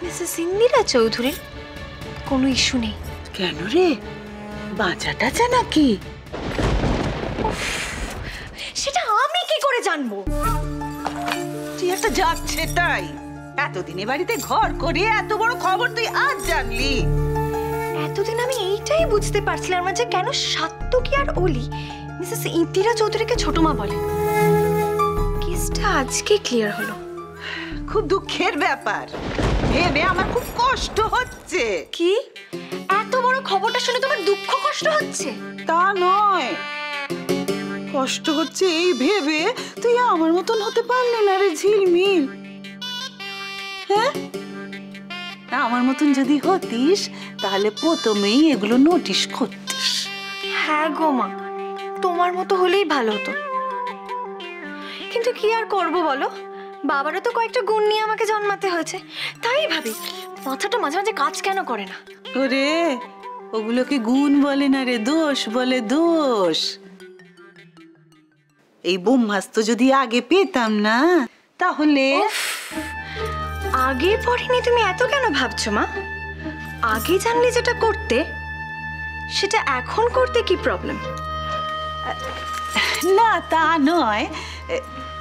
Mrs Indira চৌধুরীর কোনো issue নেই। কেন রে, বাঁচা টাচা নাকি? সেটা আমি কি করে জানবো? তুই একটা যাচ্ছে তাই, এতদিনে বাড়িতে ঘর করে এত বড় খবর তুই আজ জানলি? এতদিন আমি এইটাই বুঝতে পারছিলাম না যে কেন সাত্তকী আর অলি মিসেস ইন্দিরা চৌধুরীকে ছোট মা বলে। কেসটা আজকে ক্লিয়ার হলো। খুব দুঃখের ব্যাপার, ভেবে আমার খুব কষ্ট হচ্ছে। কি এত বড় খবরটা শুনে তোমার দুঃখ কষ্ট হচ্ছে? তা নয়, কষ্ট হচ্ছে এই ভেবে তুই আমার মতন হতে পারলি না রে ঝিলমিল। হ্যাঁ, আমার মতন যদি হতিস তাহলে প্রথমেই এগুলো নোটিশ করতিস। হ্যাঁ গো মা, তোমার মতো হলেই ভালো হতো। কিন্তু কি আর করবো বলো, বাবারও তো কয়েকটা গুণ নিয়ে আমাকে জন্মাতে হয়েছে। তাই ভাবি মাথাটা মাঝে মাঝে কাজ কেন করে না। ওরে, ওগুলোকে গুণ বলে না রে, দোষ বলে, দোষ। এই ব্রহ্মাস্ত্র যদি আগে পেতাম না তাহলে। আগে পড়িনি তুমি এত কেন ভাবছো মা? আগে জানলে যেটা করতে সেটা এখন করতে কি প্রবলেম? না তা নয়,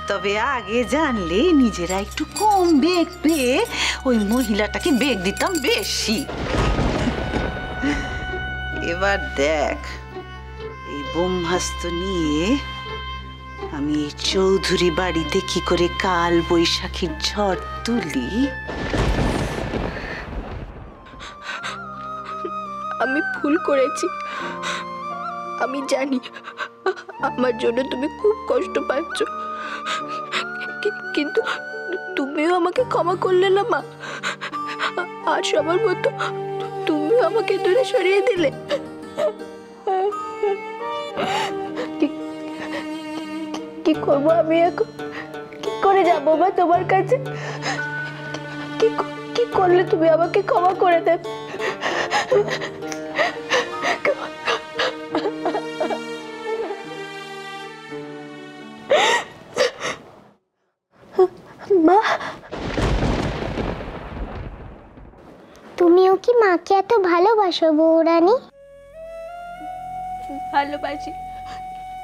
তবে আগে জানলে নিজেরা একটু কম বেগ পেয়ে ওই মহিলাটাকে বেগ দিতাম বেশি। এবার দেখ, এই ব্রহ্মাস্ত্র নিয়ে আমি এই চৌধুরী বাড়িতে কি করে কাল বৈশাখীর ঝড় তুলি। আমি ভুল করেছি, আমি জানি আমার জন্য তুমি খুব কষ্ট পাচ্ছ, কিন্তু তুমিও আমাকে ক্ষমা করলে না মা। আর সবার মতো তুমিও আমাকে দূরে সরিয়ে দিলে। কি করবো আমি এখন? কি করে যাবো মা তোমার কাছে? কি করলে তুমি আমাকে ক্ষমা করে দেবে? মা, তুমিও কি মাকে এত ভালোবাসো বউরানী? ভালোবাসি,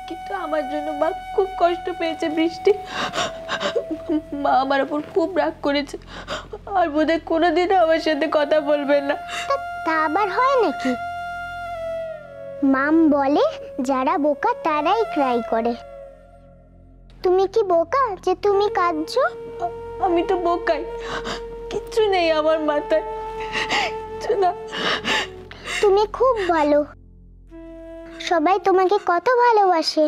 কিন্তু আমার জন্য মা খুব কষ্ট পেয়েছে বৃষ্টি। মা আমার উপর খুব রাগ করেছে, আর বোধহয় কোনোদিনও আমার সাথে কথা বলবে না। তা আবার হয় নাকি? মাম বলে যারা বোকা তারাই ক্রাই করে। তুমি কি বোকা যে তুমি কাঁদছো? আমি তো বোকাই, কিচ্ছু নেই আমার মাথায়, কিচ্ছু না। তুমি খুব ভালো, সবাই তোমাকে কত ভালোবাসে।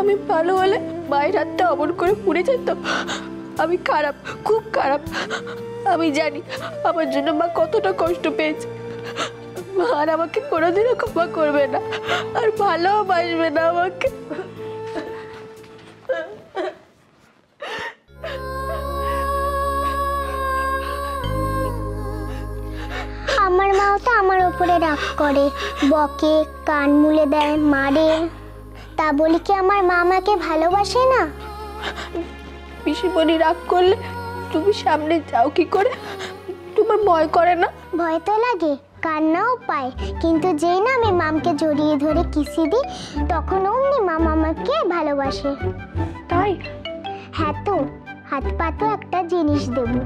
আমি ভালো হলে মায়ের হাতটা অমন করে পুড়ে যেত। আমি খারাপ, খুব খারাপ। আমি জানি আমার জন্য মা কতটা কষ্ট পেয়েছে। মা আর আমাকে কোনোদিনও ক্ষমা করবে না, আর ভালোবাসবে না আমাকে। আমার মাও তো আমার উপরে রাগ করে, বকে, কান মুলে দেয়, মারে। তা বলি কি আমার মা আমাকে ভালোবাসে না? পিসিমণি রাগ করলে তুমি সামনে যাও কি করে? তোমার ভয় করে না? ভয় তো লাগে, কান্নাও পায়, কিন্তু যেই না আমি মামকে জড়িয়ে ধরে কিসি দিই তখন অমনি মাম আমাকে ভালোবাসে। তাই? হ্যাঁ তো, হাত পাতো একটা জিনিস দেবো।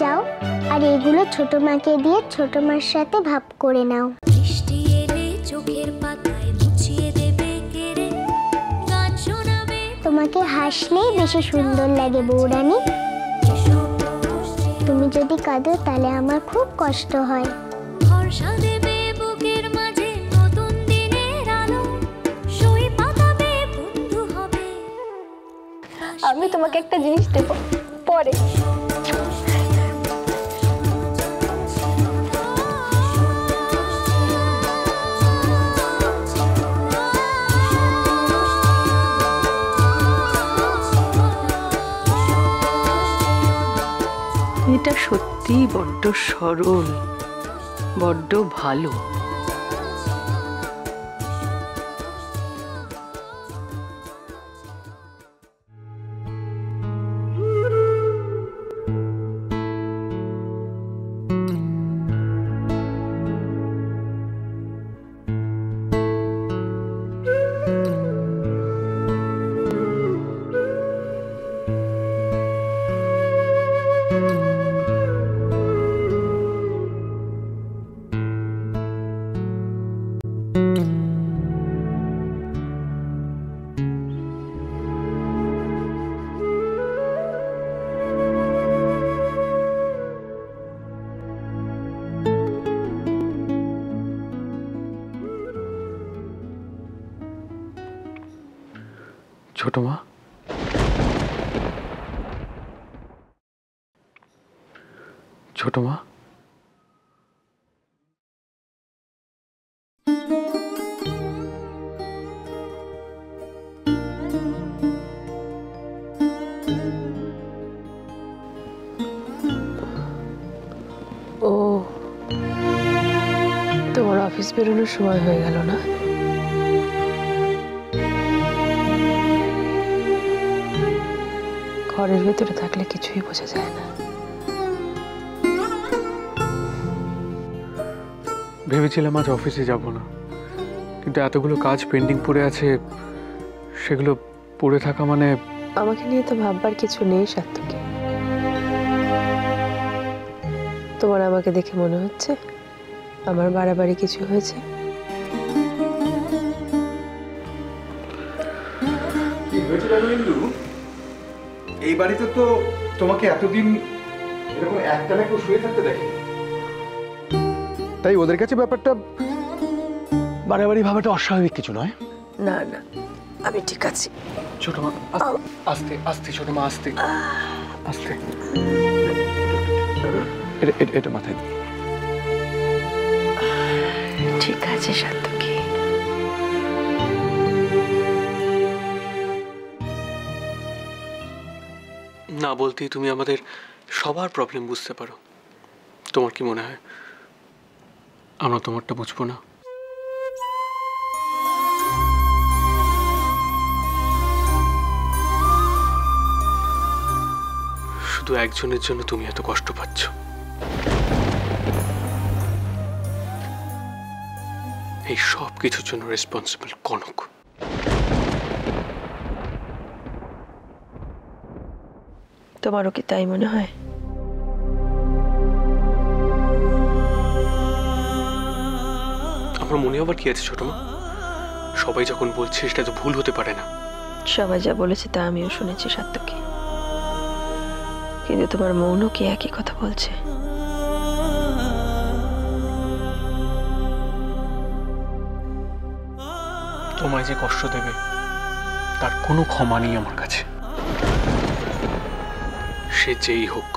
যাও আর এগুলো ছোট মাকে দিয়ে ছোট মার সাথে ভাব করে নাও। বৃষ্টি এলে চোখের পাতায় মুছিয়ে দেবে কেড়ে, গান শোনাবে তোমাকে হাসলেই বেশি সুন্দর লাগে বউরানী। তুমি যদি কাঁদো তাহলে আমার খুব কষ্ট হয়। ভরসা দেবে বুকের মাঝে নতুন দিনের আলো। আমি তোমাকে একটা জিনিস দেব পরে। এটা সত্যি বড্ড সরল, বড্ড ভালো। ছোট মা, ছোট মা, ও, তোমার অফিস বেরোনোর সময় হয়ে গেল না? ঘরের ভেতরে থাকলে কিছুই বোঝা যায় না। ভেবেছিলাম আজ অফিসে যাব না, কিন্তু এতগুলো কাজ পেন্ডিং পড়ে আছে, সেগুলো পড়ে থাকা মানে। আমাকে নিয়ে তো ভাববার কিছু নেই সাত্তকী। তোমার আমাকে দেখে মনে হচ্ছে আমার বাড়াবাড়ি কিছু হয়েছে? কি হয়েছে রাঘবেন্দু? এই বাড়িতে তো তোমাকে এতদিন এরকম একটানা কেউ শুয়ে থাকতে দেখে, তাই ওদের কাছে ব্যাপারটা বাড়াবাড়ি ভাবাটা অস্বাভাবিক কিছু নয়। না না, আমি ঠিক আছি। ছোট মা, আস্তে আস্তে, ছোট মা, আস্তে আস্তে। এটা মাথায় দিই। ঠিক আছে সাত্তকী। না বলতেই তুমি আমাদের সবার প্রবলেম বুঝতে পারো। তোমার কি মনে হয় আমরা তোমারটা বুঝবো না? শুধু একজনের জন্য তুমি এত কষ্ট পাচ্ছ। এই সব কিছুর জন্য রেসপন্সিবল কনক। তোমারও কি তাই মনে হয়? আমার মনে আবার কি আছে ছোট মা? সবাই যখন বলছে সেটা তো ভুল হতে পারে না। সবাই যা বলেছে তা আমিও শুনেছি সাত্তকী, কিন্তু তোমার মনও কি একই কথা বলছে? তোমায় যে কষ্ট দেবে তার কোনো ক্ষমা নেই আমার কাছে, সে যেই হোক।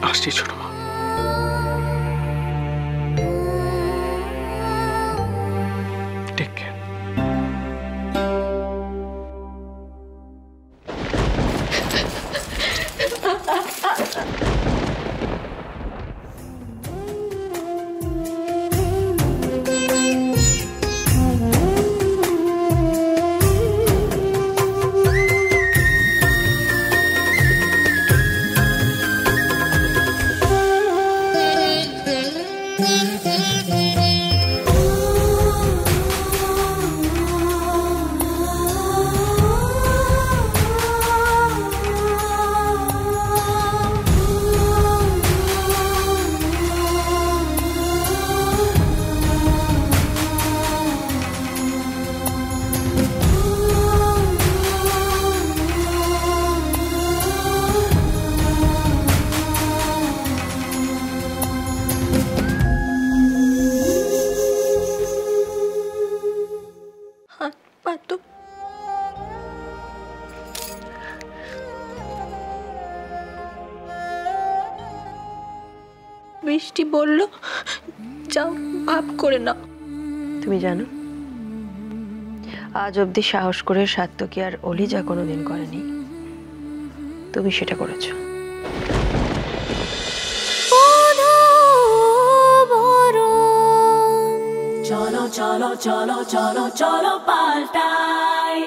আসছি ছোট মা। Take care. বৃষ্টি বলল, যাও ভাব করে নাও। তুমি জানো, আজ অবধি সাহস করে সাত্তকী আর অলি যা কোনোদিন করেনি, তুমি সেটা করেছো। চলো চলো চলো চলো চলো পাল্টাই।